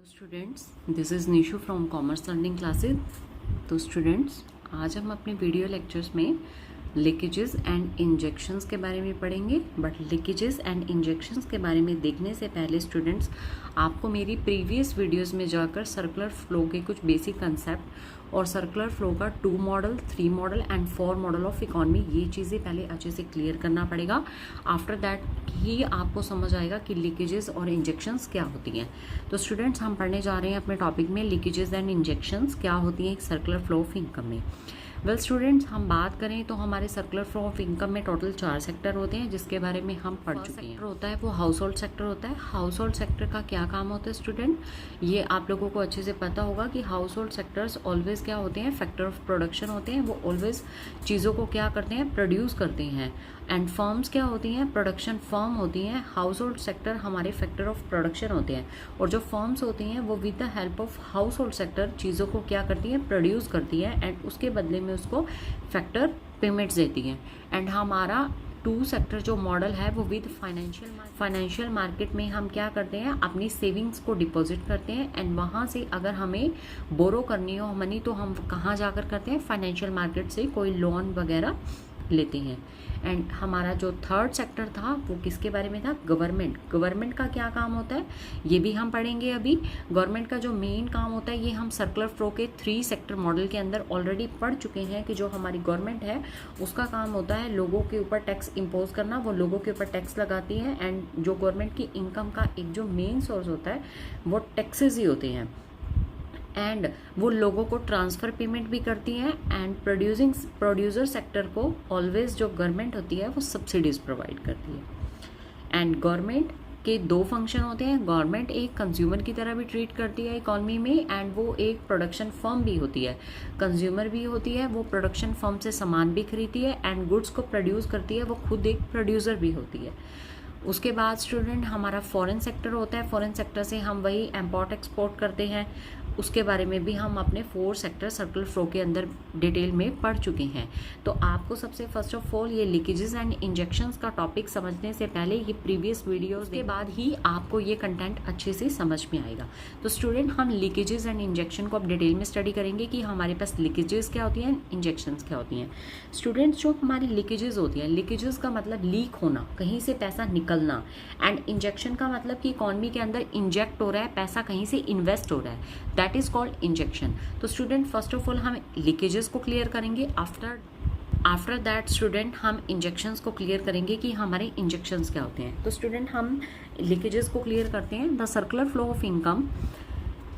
Hello students, this is Nishu from commerce learning classes. तो students, आज हम अपने वीडियो लेक्चर्स में लीकेजेस एंड इंजेक्शंस के बारे में पढ़ेंगे। बट लीकेजेस एंड इंजेक्शंस के बारे में देखने से पहले स्टूडेंट्स, आपको मेरी प्रीवियस वीडियोस में जाकर सर्कुलर फ्लो के कुछ बेसिक कंसेप्ट और सर्कुलर फ्लो का 2 model, 3 model and 4 model of economy, ये चीज़ें पहले अच्छे से क्लियर करना पड़ेगा। आफ्टर दैट ही आपको समझ आएगा कि लीकेजेस और इंजेक्शंस क्या होती हैं। तो स्टूडेंट्स, हम पढ़ने जा रहे हैं अपने टॉपिक में लीकेजेस एंड इंजेक्शंस क्या होती हैं एक सर्कुलर फ्लो ऑफ इनकम में। वेल स्टूडेंट्स, हम बात करें तो हमारे सर्कुलर फ्लो ऑफ इनकम में टोटल 4 सेक्टर होते हैं, जिसके बारे में हम पढ़ चुके हैं। होता है वो हाउस होल्ड सेक्टर होता है। हाउस होल्ड सेक्टर का क्या काम होता है स्टूडेंट, ये आप लोगों को अच्छे से पता होगा कि हाउस होल्ड सेक्टर्स ऑलवेज क्या होते हैं, फैक्टर ऑफ प्रोडक्शन होते हैं। वो ऑलवेज चीज़ों को क्या करते हैं, प्रोड्यूस करते हैं। एंड फर्म्स क्या होती हैं, प्रोडक्शन फर्म होती हैं। हाउस होल्ड सेक्टर हमारे फैक्टर ऑफ प्रोडक्शन होते हैं, और जो फर्म्स होती हैं वो with the help of house hold sector चीज़ों को क्या करती हैं, प्रोड्यूस करती है एंड उसके बदले में उसको फैक्टर पेमेंट्स देती हैं। एंड हमारा 2 सेक्टर जो मॉडल है वो विद फाइनेंशियल मार्केट में हम क्या करते हैं, अपनी सेविंग्स को डिपॉजिट करते हैं एंड वहाँ से अगर हमें बोरो करनी हो मनी तो हम कहाँ जाकर करते हैं, फाइनेंशियल मार्केट से कोई लोन वगैरह लेते हैं। एंड हमारा जो 3rd सेक्टर था वो किसके बारे में था, गवर्नमेंट। गवर्नमेंट का क्या काम होता है ये भी हम पढ़ेंगे अभी। गवर्नमेंट का जो मेन काम होता है ये हम सर्कुलर फ्लो के 3 सेक्टर मॉडल के अंदर ऑलरेडी पढ़ चुके हैं कि जो हमारी गवर्नमेंट है उसका काम होता है लोगों के ऊपर टैक्स इम्पोज करना। वो लोगों के ऊपर टैक्स लगाती है एंड जो गवर्नमेंट की इनकम का एक जो मेन सोर्स होता है वो टैक्सेस ही होते हैं। एंड वो लोगों को ट्रांसफ़र पेमेंट भी करती हैं एंड प्रोड्यूसर सेक्टर को ऑलवेज जो गवर्नमेंट होती है वो सब्सिडीज़ प्रोवाइड करती है। एंड गवर्नमेंट के 2 फंक्शन होते हैं। गवर्नमेंट एक कंज्यूमर की तरह भी ट्रीट करती है इकॉनमी में एंड वो एक प्रोडक्शन फर्म भी होती है। कंज्यूमर भी होती है, वो प्रोडक्शन फर्म से सामान भी खरीदती है एंड गुड्स को प्रोड्यूस करती है, वो खुद एक प्रोड्यूसर भी होती है। उसके बाद स्टूडेंट हमारा फॉरेन सेक्टर होता है। फॉरेन सेक्टर से हम वही इंपोर्ट एक्सपोर्ट करते हैं, उसके बारे में भी हम अपने 4 सेक्टर सर्कुलर फ्लो के अंदर डिटेल में पढ़ चुके हैं। तो आपको सबसे फर्स्ट ऑफ ऑल ये लीकेजेस एंड इंजेक्शंस का टॉपिक समझने से पहले ये प्रीवियस वीडियोस के बाद ही आपको ये कंटेंट अच्छे से समझ में आएगा। तो स्टूडेंट, हम लीकेजेस एंड इंजेक्शन को अब डिटेल में स्टडी करेंगे कि हमारे पास लीकेजेस क्या होती हैं, इंजेक्शंस क्या होती हैं। स्टूडेंट्स, जो हमारी लीकेजेस होती हैं, लीकेजेस का मतलब लीक होना, कहीं से पैसा निकलना, एंड इंजेक्शन का मतलब कि इकॉनमी के अंदर इंजेक्ट हो रहा है, पैसा कहीं से इन्वेस्ट हो रहा है, दैट इज कॉल्ड इंजेक्शन। तो स्टूडेंट, फर्स्ट ऑफ ऑल हम लीकेजेस को क्लियर करेंगे। आफ्टर दैट स्टूडेंट हम इंजेक्शंस को क्लियर करेंगे कि हमारे इंजेक्शंस क्या होते हैं। तो स्टूडेंट, हम लीकेजेस को क्लियर करते हैं। The circular flow of income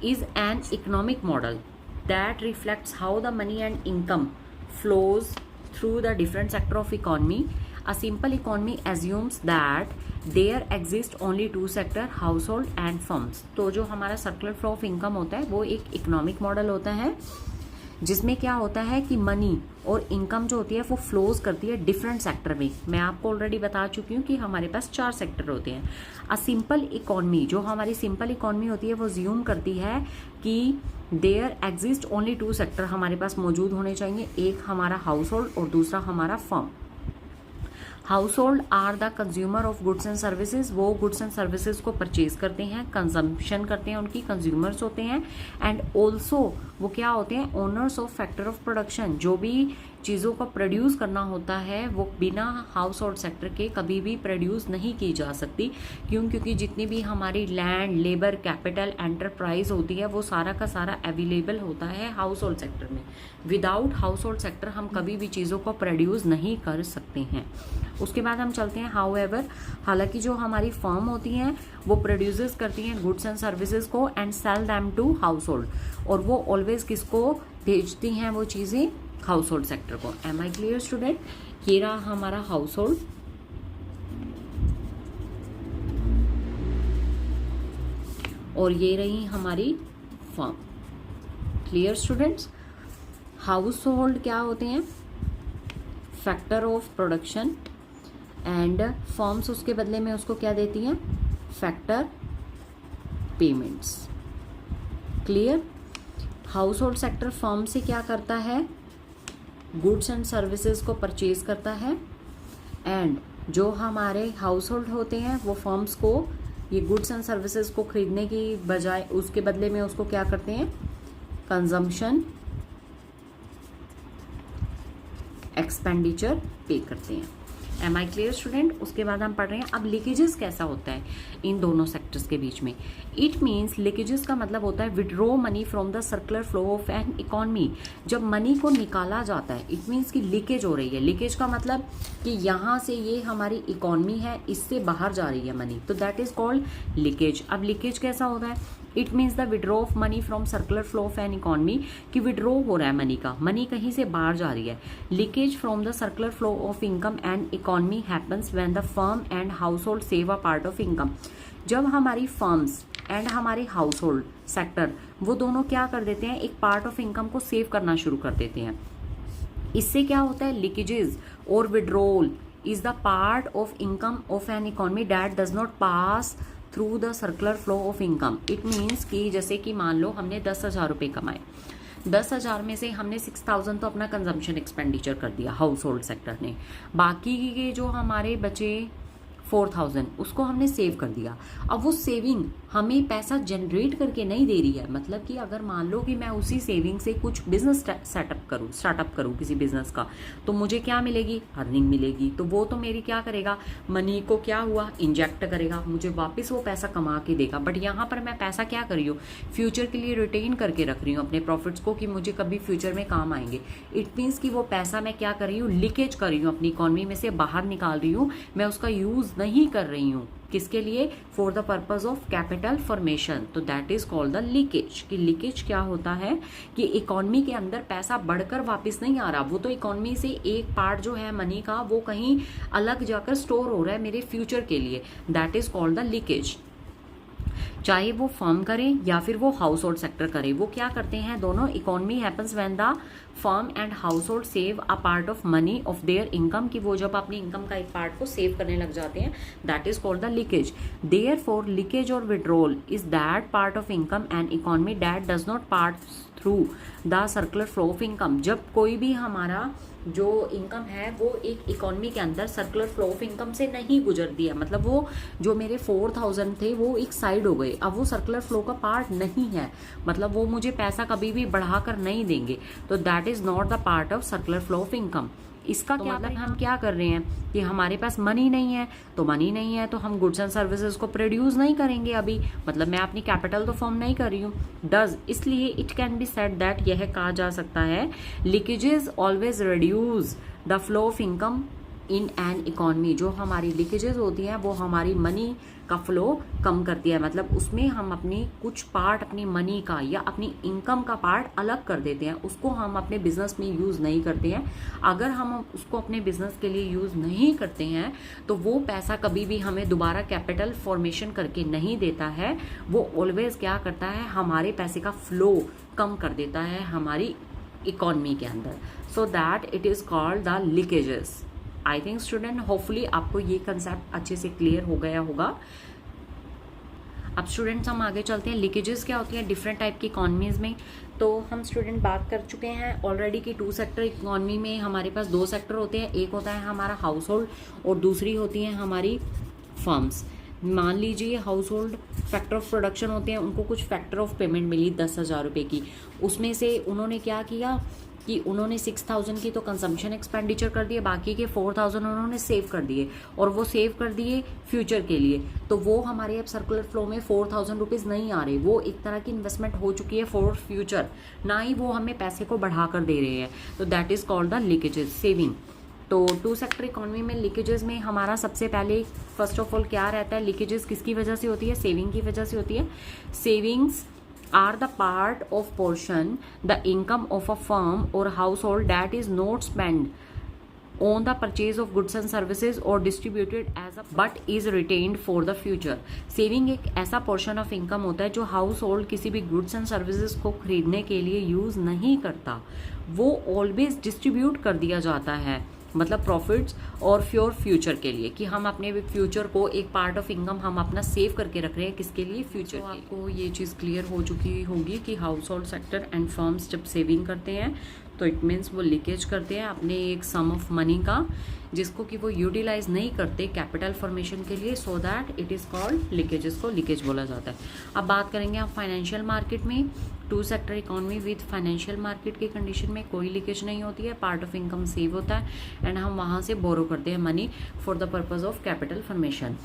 is an economic model that reflects how the money and income flows through the different sector of economy. A simple economy assumes that there exist only 2 sector, household and firms. तो जो हमारा circular flow of income होता है वो एक economic model होता है, जिसमें क्या होता है कि मनी और इनकम जो होती है वो फ्लोज करती है डिफरेंट सेक्टर में। मैं आपको ऑलरेडी बता चुकी हूँ कि हमारे पास 4 सेक्टर होते हैं। अ सिंपल इकोनॉमी, जो हमारी सिंपल इकोनॉमी होती है वो ज्यूम करती है कि देयर एग्जिस्ट ओनली 2 सेक्टर हमारे पास मौजूद होने चाहिए, एक हमारा हाउस होल्ड और दूसरा हमारा firm. Household are the consumer of goods and services, वो गुड्स एंड सर्विसेज को परचेज करते हैं, कंजम्पशन करते हैं, उनकी कंज्यूमर्स होते हैं। एंड ऑल्सो वो क्या होते हैं, owners of factor of production, जो भी चीज़ों को प्रोड्यूस करना होता है वो बिना हाउस होल्ड सेक्टर के कभी भी प्रोड्यूस नहीं की जा सकती। क्योंकि जितनी भी हमारी लैंड, लेबर, कैपिटल, एंटरप्राइज होती है वो सारा का सारा अवेलेबल होता है हाउस होल्ड सेक्टर में। विदाउट हाउस होल्ड सेक्टर हम कभी भी चीज़ों को प्रोड्यूस नहीं कर सकते हैं। उसके बाद हम चलते हैं हाउएवर, हालांकि जो हमारी फर्म होती हैं वो प्रोड्यूस करती हैं गुड्स एंड सर्विसेज को and sell them to household, और वो ऑलवेज किसको भेजती हैं वो चीज़ें, हाउस होल्ड सेक्टर को। Am I clear student? ये रहा हमारा हाउस होल्ड, और ये रही हमारी firm. Clear students? Household क्या होते हैं, factor of production, and firms उसके बदले में उसको क्या देती हैं, factor payments. Clear? Household sector firm से क्या करता है, गुड्स एंड सर्विसेज को परचेज करता है, एंड जो हमारे हाउस होल्ड होते हैं वो फर्म्स को ये गुड्स एंड सर्विसेज को खरीदने की बजाय उसके बदले में उसको क्या करते हैं, कंजम्पशन एक्सपेंडिचर पे करते हैं। Am I clear student? उसके बाद हम पढ़ रहे हैं अब लीकेजेस कैसा होता है इन दोनों सेक्टर्स के बीच में। इट मीन्स लीकेजेस का मतलब होता है withdraw money from the circular flow of an economy. जब मनी को निकाला जाता है इट मीन्स कि लीकेज हो रही है। लीकेज का मतलब कि यहाँ से ये हमारी इकोनॉमी है, इससे बाहर जा रही है मनी, तो दैट इज कॉल्ड लीकेज। अब लीकेज कैसा होता है? It means the withdraw of money from circular flow of an economy, कि विड्रॉ हो रहा है मनी का, मनी कहीं से बाहर जा रही है। Leakage from the circular flow of income and economy happens when the firm and house hold save a part of income. जब हमारी फर्म्स एंड हमारे हाउस होल्ड सेक्टर वो दोनों क्या कर देते हैं, एक पार्ट ऑफ इनकम को सेव करना शुरू कर देते हैं। इससे क्या होता है, लीकेजेस और withdrawal is the part of income of an economy that does not pass through the circular flow of income. It means कि जैसे कि मान लो हमने 10,000 रुपये कमाए, 10,000 में से हमने 6,000 तो अपना कंजम्पशन एक्सपेंडिचर कर दिया हाउस होल्ड सेक्टर ने, बाकी के जो हमारे बचे 4,000 उसको हमने सेव कर दिया। अब वो सेविंग हमें पैसा जनरेट करके नहीं दे रही है, मतलब कि अगर मान लो कि मैं उसी सेविंग से कुछ बिजनेस स्टार्टअप करूँ किसी बिजनेस का, तो मुझे क्या मिलेगी, अर्निंग मिलेगी। तो वो तो मेरी क्या करेगा, मनी को क्या हुआ, इंजेक्ट करेगा, मुझे वापस वो पैसा कमा के देगा। बट यहाँ पर मैं पैसा क्या कर रही हूँ, फ्यूचर के लिए रिटेन करके रख रही हूँ अपने प्रॉफिट्स को, कि मुझे कभी फ्यूचर में काम आएंगे। इट मीन्स कि वो पैसा मैं क्या कर रही हूँ, लीकेज कर रही हूँ, अपनी इकोनॉमी में से बाहर निकाल रही हूँ, मैं उसका यूज नहीं कर रही हूँ। किसके लिए, for the purpose of capital formation. तो that is called the leakage. कि लीकेज क्या होता है कि इकोनॉमी के अंदर पैसा बढ़कर वापस नहीं आ रहा, वो तो इकोनॉमी से एक पार्ट जो है मनी का वो कहीं अलग जाकर स्टोर हो रहा है मेरे फ्यूचर के लिए। That is called the leakage. चाहे वो फर्म करें या फिर वो हाउस होल्ड सेक्टर करे, वो क्या करते हैं दोनों, economy happens when the firm and house hold save a part of money of their income, कि वो जब अपनी इनकम का एक पार्ट को सेव करने लग जाते हैं, that is called the leakage. Therefore leakage और withdrawal is that part of income and economy that does not pass through the circular flow of income. जब कोई भी हमारा जो इनकम है वो एक इकोनॉमी के अंदर सर्कुलर फ्लो ऑफ इनकम से नहीं गुजरती है, मतलब वो जो मेरे 4,000 थे वो एक साइड हो गए, अब वो सर्कुलर फ्लो का पार्ट नहीं है, मतलब वो मुझे पैसा कभी भी बढ़ाकर नहीं देंगे, तो that is not the part of circular flow of income. इसका क्या मतलब हम क्या कर रहे हैं कि हमारे पास मनी नहीं है, तो मनी नहीं है तो हम गुड्स एंड सर्विसेज को प्रोड्यूस नहीं करेंगे अभी, मतलब मैं अपनी कैपिटल तो फॉर्म नहीं कर रही हूँ। डज, इसलिए it can be said that, यह कहा जा सकता है, leakages always reduce the flow of income in an economy. जो हमारी लीकेजेस होती हैं वो हमारी मनी का फ्लो कम करती है, मतलब उसमें हम अपनी कुछ पार्ट अपनी मनी का या अपनी इनकम का पार्ट अलग कर देते हैं, उसको हम अपने बिजनेस में यूज़ नहीं करते हैं। अगर हम उसको अपने बिजनेस के लिए यूज़ नहीं करते हैं तो वो पैसा कभी भी हमें दोबारा कैपिटल फॉर्मेशन करके नहीं देता है, वो ऑलवेज क्या करता है, हमारे पैसे का फ्लो कम कर देता है हमारी इकोनॉमी के अंदर। सो that it is called the leakages. I think student hopefully आपको ये कंसेप्ट अच्छे से क्लियर हो गया होगा। अब स्टूडेंट्स हम आगे चलते हैं, लीकेजेस क्या होती हैं डिफरेंट टाइप की इकोनॉमीज़ में। तो हम स्टूडेंट बात कर चुके हैं ऑलरेडी कि 2 सेक्टर इकोनॉमी में हमारे पास 2 सेक्टर होते हैं, एक होता है हमारा हाउस होल्ड और दूसरी होती हैं हमारी फर्म्स। मान लीजिए house hold factor of production होते हैं, उनको कुछ फैक्टर ऑफ पेमेंट मिली 10,000 रुपये की, उसमें से उन्होंने क्या किया कि उन्होंने 6,000 की तो कंजम्पशन एक्सपेंडिचर कर दिए, बाकी के 4,000 उन्होंने सेव कर दिए, और वो सेव कर दिए फ्यूचर के लिए। तो वो हमारे अब सर्कुलर फ्लो में 4,000 रुपीज़ नहीं आ रहे, वो एक तरह की इन्वेस्टमेंट हो चुकी है फॉर फ्यूचर, ना ही वो हमें पैसे को बढ़ा कर दे रहे हैं। तो that is called the leakages, saving. तो 2 सेक्टर इकोनॉमी में लीकेजेस में हमारा सबसे पहले फर्स्ट ऑफ ऑल क्या रहता है, लीकेजेस किसकी वजह से होती है, सेविंग की वजह से होती है। Savings are the part of portion the income of a firm or household that is not spent on the purchase of goods and services or distributed as a but is retained for the future। Saving एक ऐसा portion of income होता है जो house hold किसी भी goods and services को खरीदने के लिए यूज़ नहीं करता, वो ऑलवेज डिस्ट्रीब्यूट कर दिया जाता है, मतलब प्रॉफिट्स और फ्योर फ्यूचर के लिए, कि हम अपने फ्यूचर को एक पार्ट ऑफ इनकम हम अपना सेव करके रख रहे हैं, किसके लिए, फ्यूचर। तो आपको ये चीज़ क्लियर हो चुकी होगी कि house hold sector and firms जब सेविंग करते हैं तो इट मीन्स वो लीकेज करते हैं अपने एक सम ऑफ मनी का, जिसको कि वो यूटिलाइज नहीं करते कैपिटल फॉर्मेशन के लिए, so that it is called leakage, इसको लीकेज बोला जाता है। अब बात करेंगे हम फाइनेंशियल मार्केट में। Two sector economy with financial market की कंडीशन में कोई लीकेज नहीं होती है, पार्ट ऑफ इनकम सेव होता है एंड हम वहाँ से बोरो करते हैं money for the purpose of capital formation.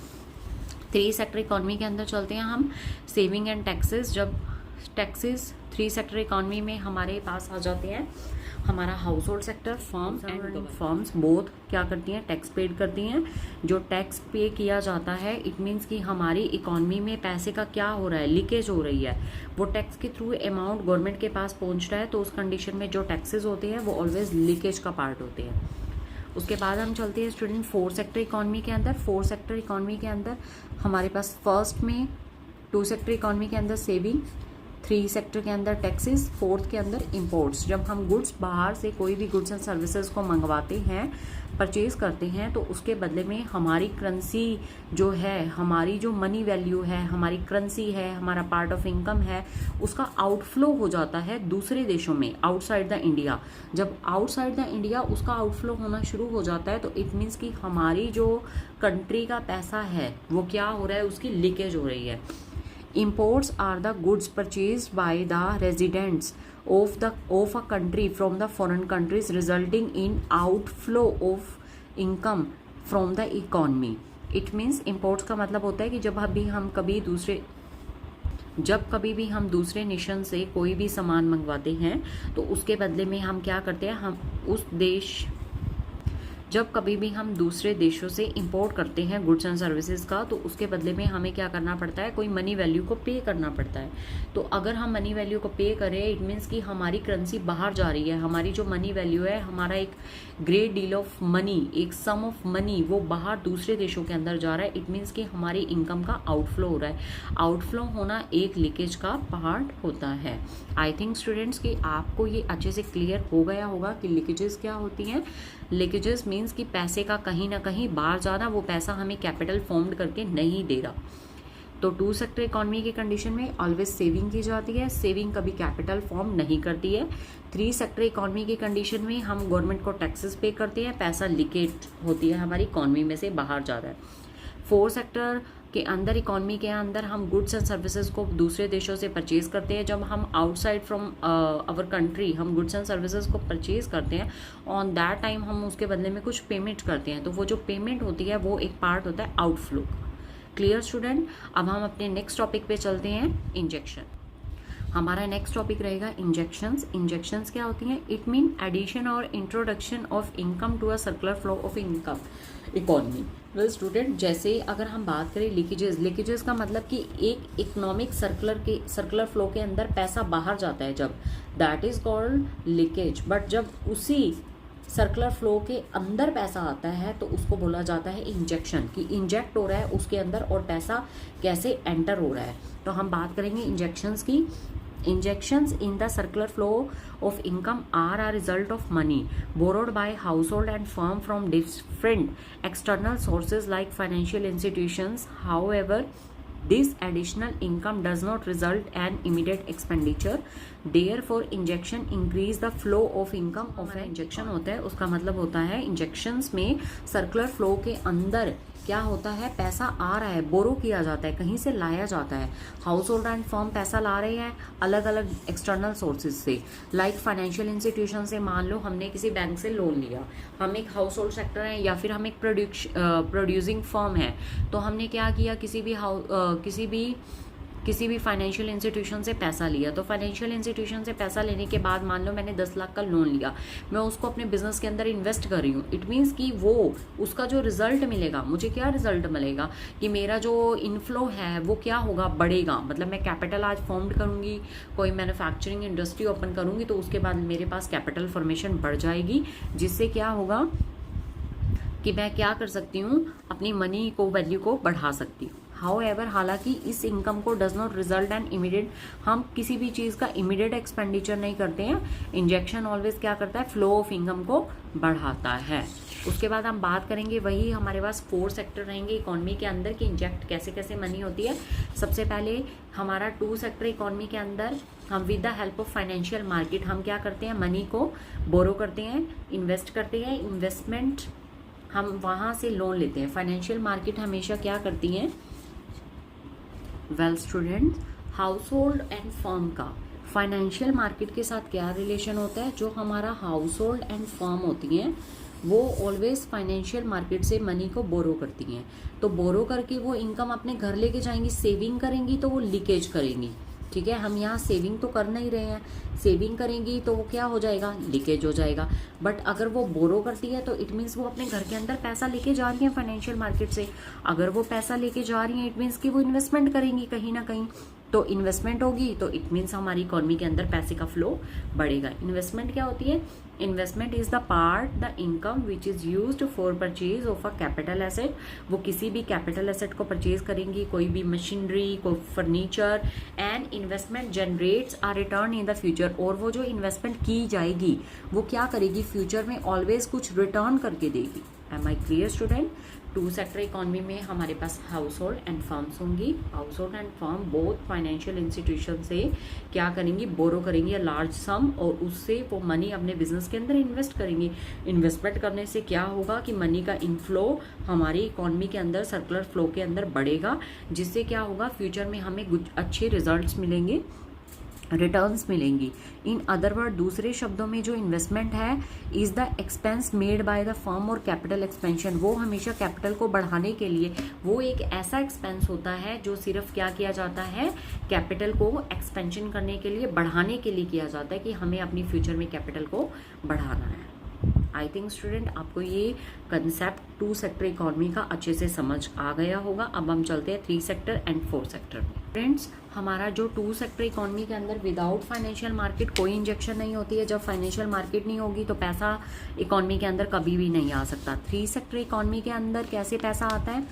Three sector economy के अंदर चलते हैं हम, सेविंग एंड टैक्सेस। जब टैक्सेस थ्री सेक्टर इकोनॉमी में हमारे पास आ जाते हैं, हमारा household sector, firms and firms both क्या करती हैं, टैक्स पेड करती हैं। जो टैक्स पे किया जाता है इट मीन्स कि हमारी इकोनॉमी में पैसे का क्या हो रहा है, लीकेज हो रही है, वो टैक्स के थ्रू अमाउंट गवर्नमेंट के पास पहुंच रहा है, तो उस कंडीशन में जो टैक्सेस होते हैं वो ऑलवेज लीकेज का पार्ट होते हैं। उसके बाद हम चलते हैं स्टूडेंट फोर सेक्टर इकोनॉमी के अंदर। फोर सेक्टर इकोनॉमी के अंदर हमारे पास फर्स्ट में टू सेक्टर इकोनॉमी के अंदर सेविंग, थ्री सेक्टर के अंदर टैक्सेस, फोर्थ के अंदर इंपोर्ट्स। जब हम गुड्स बाहर से कोई भी गुड्स एंड सर्विसेज को मंगवाते हैं, परचेज करते हैं, तो उसके बदले में हमारी करेंसी जो है, हमारी जो मनी वैल्यू है, हमारी करेंसी है, हमारा पार्ट ऑफ इनकम है, उसका आउटफ्लो हो जाता है दूसरे देशों में, आउटसाइड द इंडिया। जब आउटसाइड द इंडिया उसका आउटफ्लो होना शुरू हो जाता है तो इट मीन्स कि हमारी जो कंट्री का पैसा है वो क्या हो रहा है, उसकी लीकेज हो रही है। Imports are the goods purchased by the residents of a country from the foreign countries, resulting in outflow of income from the economy. It means imports का मतलब होता है कि जब कभी भी हम दूसरे नेशन से कोई भी सामान मंगवाते हैं तो उसके बदले में हम क्या करते हैं, जब कभी भी हम दूसरे देशों से इंपोर्ट करते हैं गुड्स एंड सर्विसेज का, तो उसके बदले में हमें क्या करना पड़ता है, कोई मनी वैल्यू को पे करना पड़ता है। तो अगर हम मनी वैल्यू को पे करें इट मीन्स कि हमारी करेंसी बाहर जा रही है, हमारी जो मनी वैल्यू है, हमारा एक ग्रेट डील ऑफ मनी, एक सम ऑफ मनी वो बाहर दूसरे देशों के अंदर जा रहा है। इट मीन्स कि हमारी इनकम का आउटफ्लो हो रहा है। आउटफ्लो होना एक लीकेज का पार्ट होता है। आई थिंक स्टूडेंट्स कि आपको ये अच्छे से क्लियर हो गया होगा कि लीकेजेस क्या होती हैं। लीकेजेस मीन्स कि पैसे का कहीं ना कहीं बाहर जाना, वो पैसा हमें कैपिटल फॉर्म्ड करके नहीं दे रहा। तो टू सेक्टर इकोनॉमी की कंडीशन में ऑलवेज सेविंग की जाती है, सेविंग कभी कैपिटल फॉर्म नहीं करती है। थ्री सेक्टर इकोनॉमी की कंडीशन में हम गवर्नमेंट को टैक्सेस पे करते हैं, पैसा लीकेज होती है हमारी इकोनॉमी में से बाहर जा रहा है। फोर सेक्टर के अंदर इकोनॉमी के अंदर हम गुड्स एंड सर्विसेज को दूसरे देशों से परचेज करते हैं। जब हम आउटसाइड फ्रॉम आवर कंट्री हम गुड्स एंड सर्विसेज को परचेज करते हैं, ऑन दैट टाइम हम उसके बदले में कुछ पेमेंट करते हैं, तो वो जो पेमेंट होती है वो एक पार्ट होता है आउटफ्लो। Clear student? अब हम अपने नेक्स्ट टॉपिक पे चलते हैं, इंजेक्शन। हमारा नेक्स्ट टॉपिक रहेगा इंजेक्शंस। इंजेक्शंस क्या होती हैं? इट मीन एडिशन और introduction of income to a circular flow of income economy. Well student, जैसे अगर हम बात करें लीकेजेस का मतलब कि एक इकोनॉमिक सर्कुलर फ्लो के अंदर पैसा बाहर जाता है, जब that is called leakage. But जब उसी सर्कुलर फ्लो के अंदर पैसा आता है तो उसको बोला जाता है इंजेक्शन, कि इंजेक्ट हो रहा है उसके अंदर और पैसा कैसे एंटर हो रहा है। तो हम बात करेंगे इंजेक्शंस की। Injections in the circular flow of income are a result of money borrowed by household and firm from different external sources like financial institutions. However, this additional income does not result an immediate expenditure. Therefore, injection increase the flow of income of an injection होता है, उसका मतलब होता है injections में circular flow के अंदर क्या होता है, पैसा आ रहा है, बोरो किया जाता है, कहीं से लाया जाता है। हाउस होल्ड एंड फर्म पैसा ला रहे हैं अलग अलग एक्सटर्नल सोर्सेज से, लाइक फाइनेंशियल इंस्टीट्यूशन से। मान लो हमने किसी बैंक से लोन लिया, हम एक हाउस होल्ड सेक्टर है या फिर हम एक प्रोड्यूसिंग फर्म है, तो हमने क्या किया, किसी भी फाइनेंशियल इंस्टीट्यूशन से पैसा लिया। तो फाइनेंशियल इंस्टीट्यूशन से पैसा लेने के बाद मान लो मैंने 10 लाख का लोन लिया, मैं उसको अपने बिजनेस के अंदर इन्वेस्ट कर रही हूँ। इट मीन्स कि वो उसका जो रिजल्ट मिलेगा, मुझे क्या रिजल्ट मिलेगा कि मेरा जो इनफ्लो है वो क्या होगा, बढ़ेगा। मतलब मैं कैपिटल आज फॉर्म करूँगी, कोई मैन्युफैक्चरिंग इंडस्ट्री ओपन करूँगी, तो उसके बाद मेरे पास कैपिटल फॉर्मेशन बढ़ जाएगी, जिससे क्या होगा कि मैं क्या कर सकती हूँ, अपनी मनी को वैल्यू को बढ़ा सकती हूँ। हाउएवर, हालांकि इस इनकम को does not result and immediate, हम किसी भी चीज़ का इमीडिएट एक्सपेंडिचर नहीं करते हैं। इंजेक्शन ऑलवेज क्या करता है, फ्लो ऑफ इनकम को बढ़ाता है। उसके बाद हम बात करेंगे, वही हमारे पास 4 सेक्टर रहेंगे इकोनॉमी के अंदर कि इंजेक्ट कैसे कैसे मनी होती है। सबसे पहले हमारा 2 सेक्टर इकोनॉमी के अंदर हम with the help of financial market हम क्या करते हैं, मनी को बोरो करते हैं, इन्वेस्ट करते हैं। इन्वेस्टमेंट हम वहाँ से लोन लेते हैं। फाइनेंशियल मार्केट हमेशा क्या करती हैं, well student, house hold and firm का फाइनेंशियल मार्केट के साथ क्या रिलेशन होता है, जो हमारा हाउस होल्ड एंड फर्म होती हैं वो ऑलवेज फाइनेंशियल मार्केट से मनी को बोरो करती हैं। तो बोरो करके वो इनकम अपने घर लेके जाएंगी, सेविंग करेंगी तो वो लीकेज करेंगी। ठीक है, हम यहाँ सेविंग तो कर नहीं रहे हैं, सेविंग करेंगी तो वो क्या हो जाएगा, लीकेज हो जाएगा। बट अगर वो बोरो करती है तो इट मीन्स वो अपने घर के अंदर पैसा लेके जा रही है फाइनेंशियल मार्केट से। अगर वो पैसा लेके जा रही है इट मीन्स कि वो इन्वेस्टमेंट करेंगी कहीं ना कहीं। तो इन्वेस्टमेंट होगी तो इट मीन्स हमारी इकोनॉमी के अंदर पैसे का फ्लो बढ़ेगा। इन्वेस्टमेंट क्या होती है, investment is the part the income which is used for purchase of a capital asset. वो किसी भी कैपिटल एसेट को परचेज करेंगी, कोई भी मशीनरी, कोई furniture, and investment generates a return in the future. और वो जो इन्वेस्टमेंट की जाएगी वो क्या करेगी, फ्यूचर में ऑलवेज कुछ रिटर्न करके देगी। Am I clear student? 2 sector economy में हमारे पास हाउस होल्ड एंड फर्म्स होंगी। Household and firm both financial institution से क्या करेंगी, बोरो करेंगी लार्ज सम, और उससे वो मनी अपने बिजनेस के अंदर इन्वेस्ट करेंगी। इन्वेस्टमेंट करने से क्या होगा कि मनी का इनफ्लो हमारी इकोनॉमी के अंदर सर्कुलर फ्लो के अंदर बढ़ेगा, जिससे क्या होगा, फ्यूचर में हमें अच्छे रिजल्ट्स मिलेंगे, रिटर्न्स मिलेंगी। इन अदर वर्ड, दूसरे शब्दों में जो इन्वेस्टमेंट है is the expense made by the firm और कैपिटल एक्सपेंशन। वो हमेशा कैपिटल को बढ़ाने के लिए, वो एक ऐसा एक्सपेंस होता है जो सिर्फ क्या किया जाता है, कैपिटल को एक्सपेंशन करने के लिए, बढ़ाने के लिए किया जाता है कि हमें अपनी फ्यूचर में कैपिटल को बढ़ाना है। आई थिंक स्टूडेंट आपको ये कंसेप्ट 2 सेक्टर इकोनॉमी का अच्छे से समझ आ गया होगा। अब हम चलते हैं 3 सेक्टर एंड 4 सेक्टर में। फ्रेंड्स, हमारा जो 2 सेक्टर इकोनॉमी के अंदर विदाउट फाइनेंशियल मार्केट कोई इंजेक्शन नहीं होती है। जब फाइनेंशियल मार्केट नहीं होगी तो पैसा इकोनॉमी के अंदर कभी भी नहीं आ सकता। 3 सेक्टर इकोनॉमी के अंदर कैसे पैसा आता है,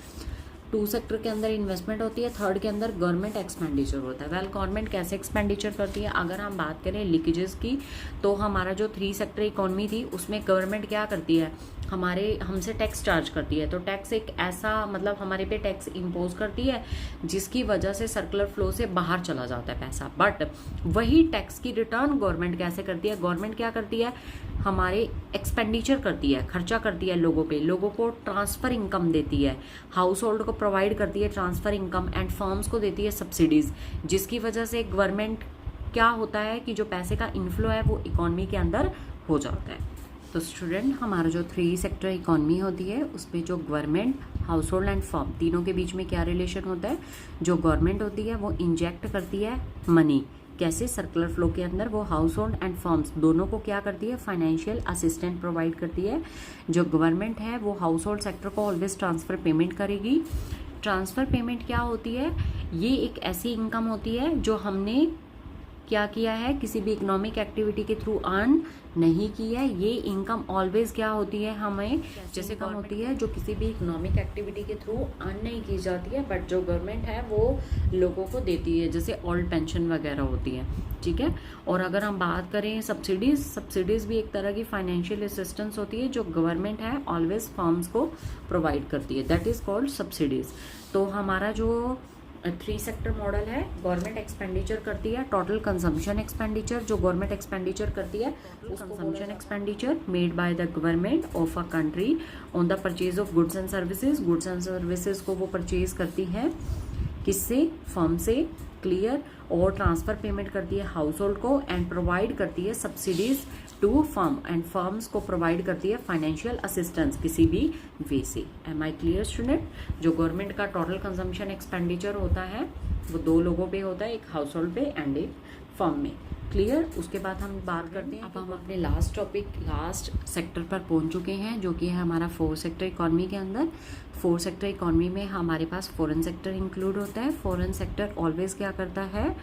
2 सेक्टर के अंदर इन्वेस्टमेंट होती है, 3rd के अंदर गवर्नमेंट एक्सपेंडिचर होता है। वेल, गवर्नमेंट कैसे एक्सपेंडिचर करती है, अगर हम बात करें लीकेजेस की, तो हमारा जो 3 सेक्टर इकोनॉमी थी उसमें गवर्नमेंट क्या करती है, हमसे टैक्स चार्ज करती है। तो टैक्स एक ऐसा, मतलब हमारे पे टैक्स इम्पोज करती है जिसकी वजह से सर्कुलर फ्लो से बाहर चला जाता है पैसा। बट वही टैक्स की रिटर्न गवर्नमेंट कैसे करती है, गवर्नमेंट क्या करती है, हमारे एक्सपेंडिचर करती है, खर्चा करती है लोगों पे, लोगों को ट्रांसफर इनकम देती है, हाउस होल्ड को प्रोवाइड करती है ट्रांसफर इनकम, एंड फर्म्स को देती है सब्सिडीज, जिसकी वजह से गवर्नमेंट क्या होता है कि जो पैसे का इन्फ्लो है वो इकोनॉमी के अंदर हो जाता है। तो स्टूडेंट, हमारा जो 3 सेक्टर इकोनॉमी होती है उसमें जो government, house hold and firm, तीनों के बीच में क्या रिलेशन होता है, जो गवर्नमेंट होती है वो इंजेक्ट करती है मनी, कैसे, सर्कुलर फ्लो के अंदर। वो हाउस होल्ड एंड फर्म्स दोनों को क्या करती है, फाइनेंशियल असिस्टेंट प्रोवाइड करती है। जो गवर्नमेंट है वो हाउस होल्ड सेक्टर को ऑलवेज ट्रांसफर पेमेंट करेगी। ट्रांसफर पेमेंट क्या होती है, ये एक ऐसी इनकम होती है जो हमने क्या किया है, किसी भी इकोनॉमिक एक्टिविटी के थ्रू अर्न नहीं की है। ये इनकम ऑलवेज क्या होती है, हमें जैसे कम होती है जो किसी भी इकोनॉमिक एक्टिविटी के थ्रू अर्न नहीं की जाती है, बट जो गवर्नमेंट है वो लोगों को देती है, जैसे ओल्ड पेंशन वगैरह होती है। ठीक है, और अगर हम बात करें सब्सिडीज भी एक तरह की फाइनेंशियल असिस्टेंस होती है जो गवर्नमेंट है ऑलवेज फर्म्स को प्रोवाइड करती है, दैट इज कॉल्ड सब्सिडीज। तो हमारा जो 3 सेक्टर मॉडल है, गवर्नमेंट एक्सपेंडिचर करती है, टोटल कंजम्पशन एक्सपेंडिचर जो गवर्नमेंट एक्सपेंडिचर करती है, consumption expenditure made by the government of a country on the purchase of goods and services. Goods and services को वो परचेज करती है किससे, फर्म से, क्लियर, और ट्रांसफर पेमेंट करती है हाउस होल्ड को, एंड प्रोवाइड करती है subsidies to firm, and firms को प्रोवाइड करती है फाइनेंशियल असिस्टेंस किसी भी वे से। Am I clear student? जो गवर्नमेंट का टोटल कंजम्पशन एक्सपेंडिचर होता है वो 2 लोगों पे होता है, एक हाउस होल्ड पे एंड एक फर्म में। क्लियर? उसके बाद हम बात करते हैं, अब हम अपने लास्ट सेक्टर पर पहुंच चुके हैं जो कि है हमारा 4 सेक्टर इकोनॉमी के अंदर। 4 सेक्टर इकोनॉमी में हमारे पास फॉरेन सेक्टर इंक्लूड होता है। फॉरेन सेक्टर ऑलवेज क्या करता है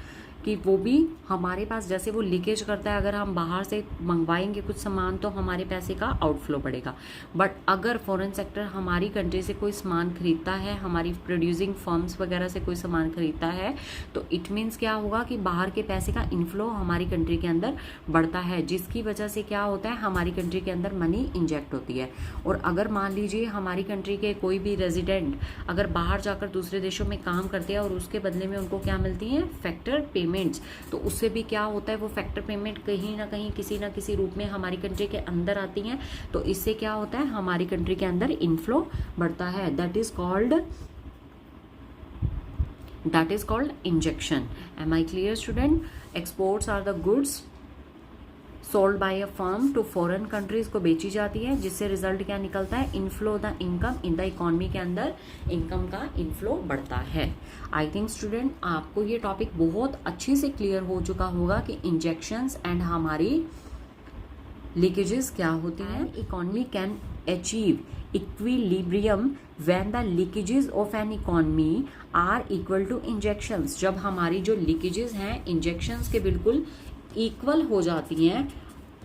कि वो भी हमारे पास जैसे वो लीकेज करता है, अगर हम बाहर से मंगवाएंगे कुछ सामान तो हमारे पैसे का आउटफ्लो बढ़ेगा। बट अगर फॉरेन सेक्टर हमारी कंट्री से कोई सामान खरीदता है, हमारी प्रोड्यूसिंग फर्म्स वगैरह से कोई सामान खरीदता है, तो इट मीन्स क्या होगा कि बाहर के पैसे का इनफ्लो हमारी कंट्री के अंदर बढ़ता है, जिसकी वजह से क्या होता है, हमारी कंट्री के अंदर मनी इंजेक्ट होती है। और अगर मान लीजिए हमारी कंट्री के कोई भी रेजिडेंट अगर बाहर जाकर दूसरे देशों में काम करते हैं और उसके बदले में उनको क्या मिलती है, फैक्टर पेमेंट्स, तो उससे भी क्या होता है, वो फैक्टर पेमेंट कहीं ना कहीं किसी ना किसी रूप में हमारी कंट्री के अंदर आती हैं, तो इससे क्या होता है, हमारी कंट्री के अंदर इनफ्लो बढ़ता है। That is called injection. Am I clear student? Exports are the goods sold by a firm to foreign countries को बेची जाती है, जिससे रिजल्ट क्या निकलता है, inflow the income in the economy के अंदर इनकम का इनफ्लो बढ़ता है। आई थिंक स्टूडेंट आपको ये टॉपिक बहुत अच्छे से क्लियर हो चुका होगा कि इंजेक्शंस एंड हमारी लीकेजेस क्या होती हैं। Economy can achieve equilibrium when the leakages of an economy are equal to injections. जब हमारी जो लीकेजेस हैं इंजेक्शंस के बिल्कुल इक्वल हो जाती हैं,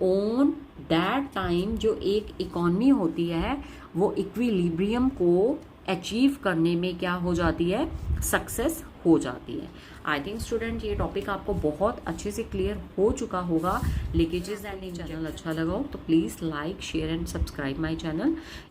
ऑन दैट टाइम जो एक इकोनॉमी होती है वो इक्विलिब्रियम को अचीव करने में क्या हो जाती है, सक्सेस हो जाती है। आई थिंक स्टूडेंट ये टॉपिक आपको बहुत अच्छे से क्लियर हो चुका होगा। लीकेजेस एंड चैनल अच्छा लगा हो तो please like share and subscribe my channel.